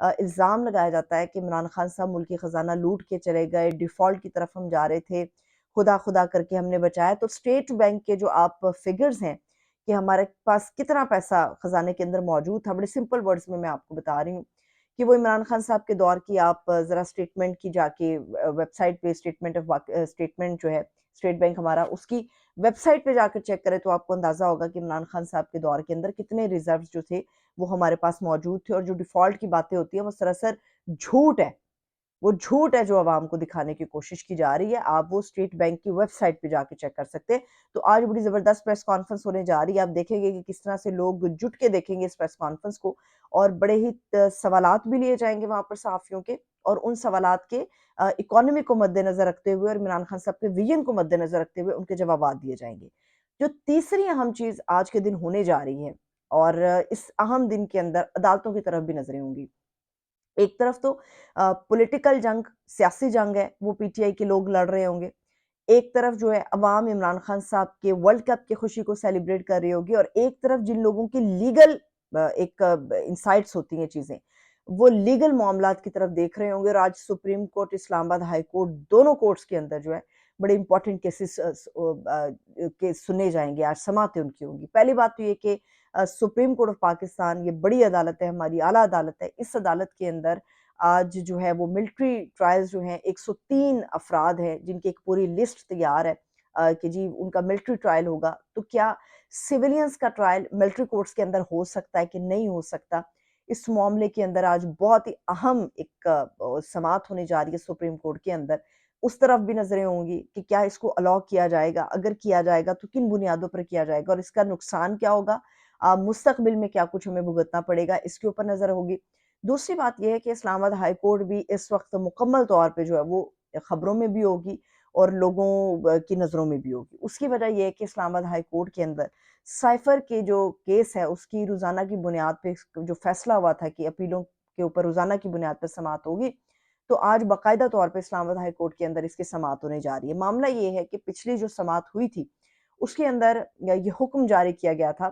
الزام لگایا جاتا ہے کہ عمران خان صاحب ملکی خزانہ لوٹ کے چلے گئے، ڈیفالٹ کی طرف ہم جا رہے تھے، خدا خدا کر کے ہم نے بچایا۔ تو اسٹیٹ بینک کے جو آپ فگرز ہیں کہ ہمارے پاس کتنا پیسہ خزانے کے اندر موجود تھا، بڑے سمپل ورڈز میں آپ کو بتا رہی ہوں کہ وہ عمران خان صاحب کے دور کی آپ ذرا اسٹیٹمنٹ کی جا کے ویب سائٹ پہ اسٹیٹمنٹ جو ہے اسٹیٹ بینک ہمارا، اس کی ویب سائٹ پہ جا کر چیک کرے تو آپ کو اندازہ ہوگا کہ عمران خان صاحب کے دور کے اندر کتنے ریزروز جو تھے وہ ہمارے پاس موجود تھے، اور جو ڈیفالٹ کی باتیں ہوتی ہیں وہ سراسر جھوٹ ہے، وہ جھوٹ ہے جو عوام کو دکھانے کی کوشش کی جا رہی ہے۔ آپ وہ اسٹیٹ بینک کی ویب سائٹ پہ جا کے چیک کر سکتے ہیں۔ تو آج بڑی زبردست پریس کانفرنس ہونے جا رہی ہے، آپ دیکھیں گے کہ کس طرح سے لوگ جٹ کے دیکھیں گے اس پریس کانفرنس کو، اور بڑے ہی سوالات بھی لیے جائیں گے وہاں پر صحافیوں کے، اور ان سوالات کے اکانومی کو مد نظر رکھتے ہوئے اور عمران خان صاحب کے ویژن کو مد نظر رکھتے ہوئے ان کے جوابات دیے جائیں گے۔ جو تیسری اہم چیز آج کے دن ہونے جا رہی ہے، اور اس اہم دن کے اندر عدالتوں کی طرف بھی نظریں ہوں گی۔ ایک طرف تو پولیٹیکل جنگ، سیاسی جنگ ہے، وہ پی ٹی آئی کے لوگ لڑ رہے ہوں گے۔ ایک طرف جو ہے عوام عمران خان صاحب کے ورلڈ کپ کی خوشی کو سیلیبریٹ کر رہی ہوگی، اور ایک طرف جن لوگوں کی لیگل ایک انسائٹس ہوتی ہیں چیزیں، وہ لیگل معاملات کی طرف دیکھ رہے ہوں گے، اور آج سپریم کورٹ، اسلام آباد ہائی کورٹ، دونوں کورٹس کے اندر جو ہے بڑے امپورٹنٹ کیسز کے سنے جائیں گے، آج سماعتیں ان کی ہوں گی۔ پہلی بات تو یہ کہ سپریم کورٹ آف پاکستان یہ بڑی عدالت ہے، ہماری اعلیٰ عدالت ہے، اس عدالت کے اندر آج جو ہے وہ ملٹری ٹرائلز جو ہیں 103 افراد ہیں جن کی ایک پوری لسٹ تیار ہے کہ جی ان کا ملٹری ٹرائل ہوگا۔ تو کیا سیولینز کا ٹرائل ملٹری کورٹس کے اندر ہو سکتا ہے کہ نہیں ہو سکتا؟ اس معاملے کے اندر آج بہت ہی اہم ایک سماعت ہونے جا رہی ہے سپریم کورٹ کے اندر، اس طرف بھی نظریں ہوں گی کہ کیا اس کو الاؤ کیا جائے گا، اگر کیا جائے گا تو کن بنیادوں پر کیا جائے گا، اور اس کا نقصان کیا ہوگا، مستقبل میں کیا کچھ ہمیں بھگتنا پڑے گا، اس کے اوپر نظر ہوگی۔ دوسری بات یہ ہے کہ اسلام آباد ہائی کورٹ بھی اس وقت مکمل طور پہ جو ہے وہ خبروں میں بھی ہوگی اور لوگوں کی نظروں میں بھی ہوگی۔ اس کی وجہ یہ ہے کہ اسلام آباد ہائی کورٹ کے اندر سائفر کے جو کیس ہے اس کی روزانہ کی بنیاد پہ جو فیصلہ ہوا تھا کہ اپیلوں کے اوپر روزانہ کی بنیاد پہ سماعت ہوگی، تو آج باقاعدہ طور پہ اسلام آباد ہائی کورٹ کے اندر اس کی سماعت ہونے جا رہی ہے۔ معاملہ یہ ہے کہ پچھلی جو سماعت ہوئی تھی اس کے اندر یہ حکم جاری کیا گیا تھا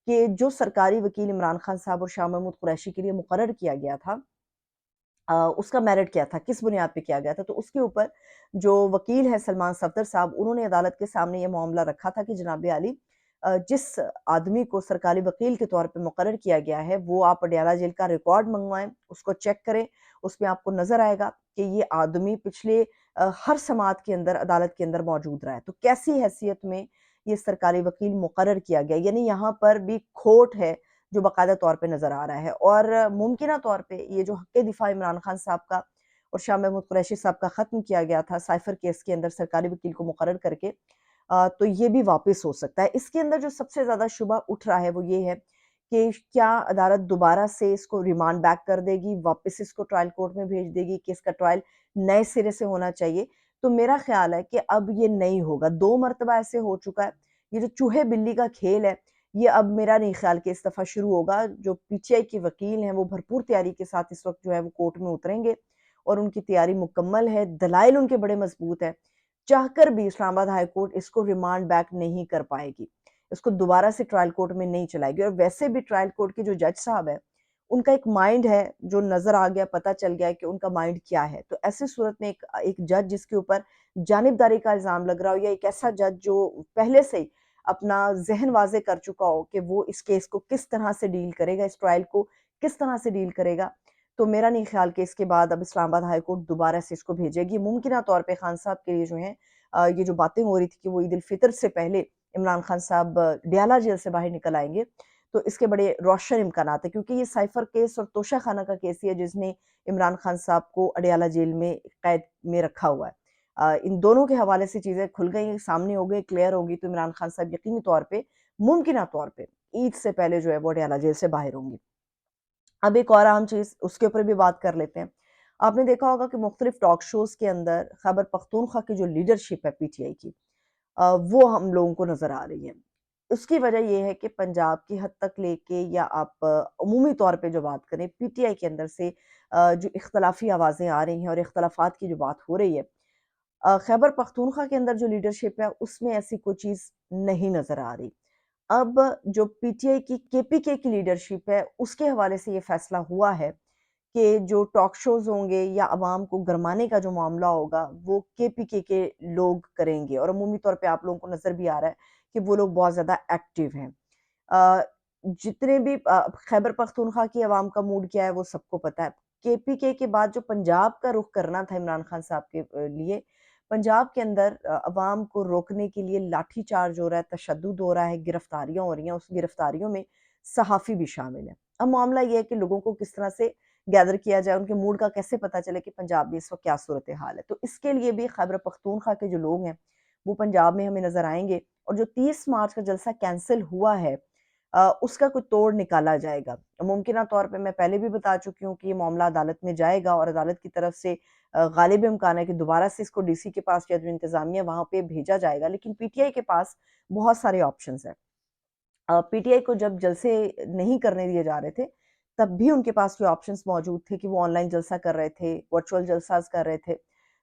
کہ جو سرکاری وکیل عمران خان صاحب اور شاہ محمود قریشی کے لیے مقرر کیا گیا تھا، اس کا میرٹ کیا تھا، کس بنیاد پہ کیا گیا تھا، تو اس کے اوپر جو وکیل ہے سلمان صفدر صاحب، انہوں نے عدالت کے سامنے یہ معاملہ رکھا تھا کہ جناب عالی، جس آدمی کو سرکاری وکیل کے طور پہ مقرر کیا گیا ہے وہ آپ اڈیالہ جیل کا ریکارڈ منگوائیں، اس کو چیک کریں، اس میں آپ کو نظر آئے گا کہ یہ آدمی پچھلے ہر سماعت کے اندر عدالت کے اندر موجود رہا ہے۔ تو کیسی حیثیت میں یہ سرکاری وکیل مقرر کیا گیا، یعنی یہاں پر بھی کھوٹ ہے جو باقاعدہ طور پہ نظر آ رہا ہے، اور ممکنہ طور پہ یہ جو حق دفاع عمران خان صاحب کا اور شاہ محمود قریشی صاحب کا ختم کیا گیا تھا سائفر کیس کے اندر سرکاری وکیل کو مقرر کر کے، تو یہ بھی واپس ہو سکتا ہے۔ اس کے اندر جو سب سے زیادہ شبہ اٹھ رہا ہے وہ یہ ہے کہ کیا عدالت دوبارہ سے اس کو ریمانڈ بیک کر دے گی، واپس اس کو ٹرائل کورٹ میں بھیج دے گی کہ اس کا ٹرائل نئے سرے سے ہونا چاہیے؟ تو میرا خیال ہے کہ اب یہ نہیں ہوگا، 2 مرتبہ ایسے ہو چکا ہے، یہ جو چوہے بلی کا کھیل ہے یہ اب میرا نہیں خیال کہ اس دفعہ شروع ہوگا۔ جو پی ٹی آئی کے وکیل ہیں وہ بھرپور تیاری کے ساتھ اس وقت جو ہے وہ کورٹ میں اتریں گے، اور ان کی تیاری مکمل ہے، دلائل ان کے بڑے مضبوط ہیں، چاہ کر بھی اسلام آباد ہائی کورٹ اس کو ریمانڈ بیک نہیں کر پائے گی، اس کو دوبارہ سے ٹرائل کورٹ میں نہیں چلائے گی۔ اور ویسے بھی ٹرائل کورٹ کے جو جج صاحب ہیں ان کا ایک مائنڈ ہے جو نظر آ گیا، پتہ چل گیا کہ ان کا مائنڈ کیا ہے۔ تو ایسی صورت میں ایک جج جس کے اوپر جانبداری کا الزام لگ رہا ہو، یا ایک ایسا جج جو پہلے سے اپنا ذہن واضح کر چکا ہو کہ وہ اس کیس کو کس طرح سے ڈیل کرے گا، اس ٹرائل کو کس طرح سے ڈیل کرے گا، تو میرا نہیں خیال کہ اس کے بعد اب اسلام آباد ہائی کورٹ دوبارہ سے اس کو بھیجے گی۔ ممکنہ طور پہ خان صاحب کے لیے جو ہیں یہ جو باتیں ہو رہی تھی کہ وہ عید الفطر سے پہلے عمران خان صاحب ڈیالہ جیل سے باہر نکل آئیں گے، تو اس کے بڑے روشن امکانات ہیں، کیونکہ یہ سائفر کیس اور توشہ خانہ کا کیس ہی ہے جس نے عمران خان صاحب کو اڈیالہ جیل میں قید میں رکھا ہوا ہے۔ ان دونوں کے حوالے سے چیزیں کھل گئی، سامنے ہو گئی، کلیئر ہوگی، تو عمران خان صاحب یقینی طور پہ ممکنہ طور پہ عید سے پہلے جو ہے وہ اڈیالہ جیل سے باہر ہوں گی۔ اب ایک اور اہم چیز اس کے اوپر بھی بات کر لیتے ہیں۔ آپ نے دیکھا ہوگا کہ مختلف ٹاک شوز کے اندر خیبر پختونخوا کی جو لیڈرشپ ہے پی ٹی آئی کی، وہ ہم لوگوں کو نظر آ رہی ہے۔ اس کی وجہ یہ ہے کہ پنجاب کی حد تک لے کے، یا آپ عمومی طور پہ جو بات کریں پی ٹی آئی کے اندر سے جو اختلافی آوازیں آ رہی ہیں اور اختلافات کی جو بات ہو رہی ہے، خیبر پختونخوا کے اندر جو لیڈرشپ ہے اس میں ایسی کوئی چیز نہیں نظر آ رہی۔ اب جو پی ٹی آئی کی کے پی کے کی لیڈرشپ ہے اس کے حوالے سے یہ فیصلہ ہوا ہے کہ جو ٹاک شوز ہوں گے یا عوام کو گرمانے کا جو معاملہ ہوگا وہ KPK کے لوگ کریں گے، اور عمومی طور پہ آپ لوگوں کو نظر بھی آ رہا ہے کہ وہ لوگ بہت زیادہ ایکٹیو ہیں۔ جتنے بھی خیبر پختونخوا کی عوام کا موڈ کیا ہے وہ سب کو پتہ ہے۔ KPK کے بعد جو پنجاب کا رخ کرنا تھا عمران خان صاحب کے لیے، پنجاب کے اندر عوام کو روکنے کے لیے لاٹھی چارج ہو رہا ہے، تشدد ہو رہا ہے، گرفتاریاں ہو رہی ہیں، اس گرفتاریوں میں صحافی بھی شامل ہیں۔ اب معاملہ یہ ہے کہ لوگوں کو کس طرح سے گیدر کیا جائے، ان کے موڈ کا کیسے پتہ چلے کہ پنجاب میں اس وقت کیا صورتحال ہے۔ تو اس کے لیے بھی خیبر پختونخوا کے جو لوگ ہیں وہ پنجاب میں ہمیں نظر آئیں گے، اور جو 30 مارچ کا جلسہ کینسل ہوا ہے اس کا کوئی توڑ نکالا جائے گا۔ ممکنہ طور پہ میں پہلے بھی بتا چکی ہوں کہ یہ معاملہ عدالت میں جائے گا، اور عدالت کی طرف سے غالب امکان ہے کہ دوبارہ سے اس کو DC کے پاس یا جو انتظامیہ وہاں پہ بھیجا جائے گا، لیکن PTI کے پاس بہت سارے آپشنز ہیں۔ PTI کو جب جلسے نہیں کرنے دیے جا رہے تھے تب بھی ان کے پاس یہ آپشنز موجود تھے کہ وہ آن لائن جلسہ کر رہے تھے، ورچوئل جلسہ کر رہے تھے۔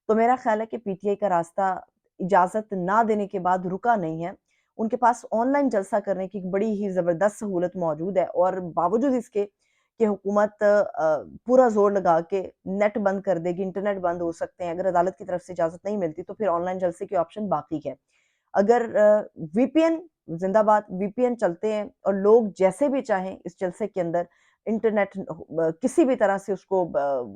تو میرا خیال ہے کہ PTI کا راستہ اجازت نہ دینے کے بعد رکا نہیں ہے، ان کے پاس آن لائن جلسہ کرنے کی بڑی ہی زبردست سہولت موجود ہے، اور باوجود اس کے کہ حکومت پورا زور لگا کے نیٹ بند کر دے گی، انٹرنیٹ بند ہو سکتے ہیں، اگر عدالت کی طرف سے اجازت نہیں ملتی تو پھر آن لائن جلسے کی آپشن باقی ہے۔ اگر VPN زندہ باد VPN چلتے ہیں اور لوگ جیسے بھی چاہیں اس جلسے کے اندر انٹرنیٹ کسی بھی طرح سے اس کو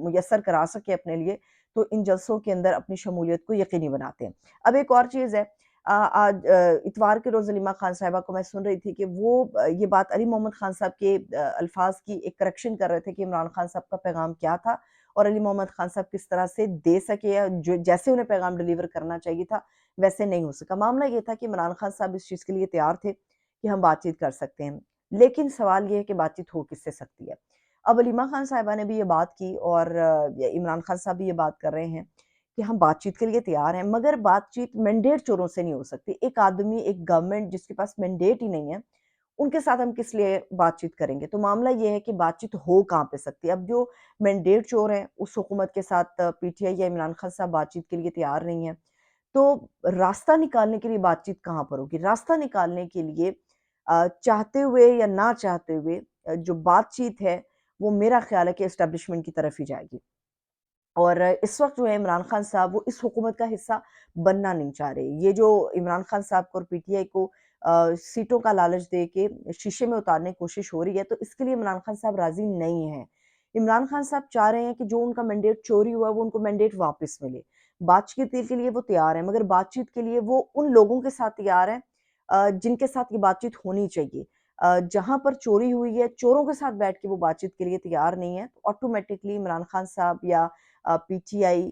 میسر کرا سکے اپنے لیے، تو ان جلسوں کے اندر اپنی شمولیت کو یقینی بناتے ہیں۔ اب ایک اور چیز ہے، آج اتوار کے روز علیمہ خان صاحبہ کو میں سن رہی تھی کہ وہ یہ بات علی محمد خان صاحب کے الفاظ کی ایک کریکشن کر رہے تھے کہ عمران خان صاحب کا پیغام کیا تھا اور علی محمد خان صاحب کس طرح سے دے سکے، جو جیسے انہیں پیغام ڈیلیور کرنا چاہیے تھا ویسے نہیں ہو سکا۔ معاملہ یہ تھا کہ عمران خان صاحب اس چیز کے لیے تیار تھے کہ ہم بات چیت کر سکتے ہیں، لیکن سوال یہ ہے کہ بات چیت ہو کس سے سکتی ہے۔ اب علیمہ خان صاحبہ نے بھی یہ بات کی، اور عمران خان صاحب بھی یہ بات کر رہے ہیں کہ ہم بات چیت کے لیے تیار ہیں، مگر بات چیت مینڈیٹ چوروں سے نہیں ہو سکتی۔ ایک آدمی، ایک گورنمنٹ جس کے پاس مینڈیٹ ہی نہیں ہے، ان کے ساتھ ہم کس لیے بات چیت کریں گے؟ تو معاملہ یہ ہے کہ بات چیت ہو کہاں پہ سکتی ہے؟ اب جو مینڈیٹ چور ہیں اس حکومت کے ساتھ PTI یا عمران خان صاحب بات چیت کے لیے تیار نہیں ہیں، تو راستہ نکالنے کے لیے بات چیت کہاں پر ہوگی؟ راستہ نکالنے کے لیے چاہتے ہوئے یا نہ چاہتے ہوئے جو بات چیت ہے وہ میرا خیال ہے کہ اسٹیبلشمنٹ کی طرف ہی جائے گی، اور اس وقت جو ہے عمران خان صاحب وہ اس حکومت کا حصہ بننا نہیں چاہ رہے۔ یہ جو عمران خان صاحب کو اور PTI کو سیٹوں کا لالچ دے کے شیشے میں اتارنے کی کوشش ہو رہی ہے، تو اس کے لیے عمران خان صاحب راضی نہیں ہیں۔ عمران خان صاحب چاہ رہے ہیں کہ جو ان کا مینڈیٹ چوری ہوا وہ ان کو مینڈیٹ واپس ملے۔ بات چیت کے لیے وہ تیار ہیں، مگر بات چیت کے لیے وہ ان لوگوں کے ساتھ تیار ہیں جن کے ساتھ یہ بات چیت ہونی چاہیے۔ جہاں پر چوری ہوئی ہے، چوروں کے ساتھ بیٹھ کے وہ بات چیت کے لیے تیار نہیں ہے، تو آٹومیٹکلی عمران خان صاحب یا PTI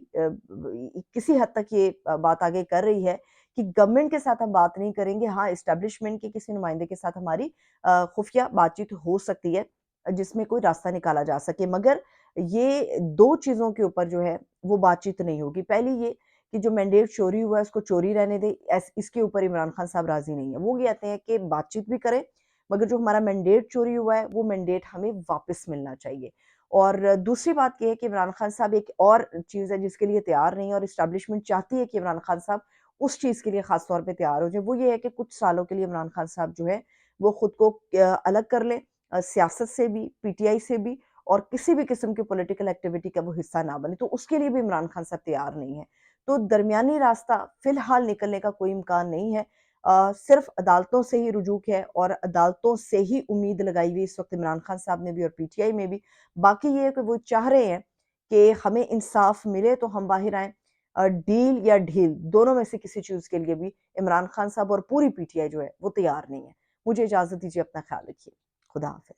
کسی حد تک یہ بات آگے کر رہی ہے کہ گورنمنٹ کے ساتھ ہم بات نہیں کریں گے، ہاں اسٹیبلشمنٹ کے کسی نمائندے کے ساتھ ہماری خفیہ بات چیت ہو سکتی ہے جس میں کوئی راستہ نکالا جا سکے، مگر یہ دو چیزوں کے اوپر جو ہے وہ بات چیت نہیں ہوگی۔ پہلی یہ کہ جو مینڈیٹ چوری ہوا ہے اس کو چوری رہنے دے، اس کے اوپر عمران خان صاحب راضی نہیں ہیں۔ وہ کہتے ہیں کہ بات چیت بھی کریں، مگر جو ہمارا مینڈیٹ چوری ہوا ہے وہ مینڈیٹ ہمیں واپس ملنا چاہیے۔ اور دوسری بات یہ ہے کہ عمران خان صاحب ایک اور چیز ہے جس کے لیے تیار نہیں ہے، اور اسٹیبلشمنٹ چاہتی ہے کہ عمران خان صاحب اس چیز کے لیے خاص طور پہ تیار ہو جائے، وہ یہ ہے کہ کچھ سالوں کے لیے عمران خان صاحب جو ہے وہ خود کو الگ کر لیں، سیاست سے بھی، PTI سے بھی، اور کسی بھی قسم کی پولیٹیکل ایکٹیویٹی کا وہ حصہ نہ بنے، تو اس کے لیے بھی عمران خان صاحب تیار نہیں ہے۔ تو درمیانی راستہ فی الحال نکلنے کا کوئی امکان نہیں ہے، صرف عدالتوں سے ہی رجوع ہے، اور عدالتوں سے ہی امید لگائی ہوئی اس وقت عمران خان صاحب نے بھی اور PTI میں بھی۔ باقی یہ ہے کہ وہ چاہ رہے ہیں کہ ہمیں انصاف ملے تو ہم باہر آئیں، ڈیل یا ڈھیل دونوں میں سے کسی چیز کے لیے بھی عمران خان صاحب اور پوری PTI جو ہے وہ تیار نہیں ہے۔ مجھے اجازت دیجیے، اپنا خیال رکھیے۔ خدا حافظ۔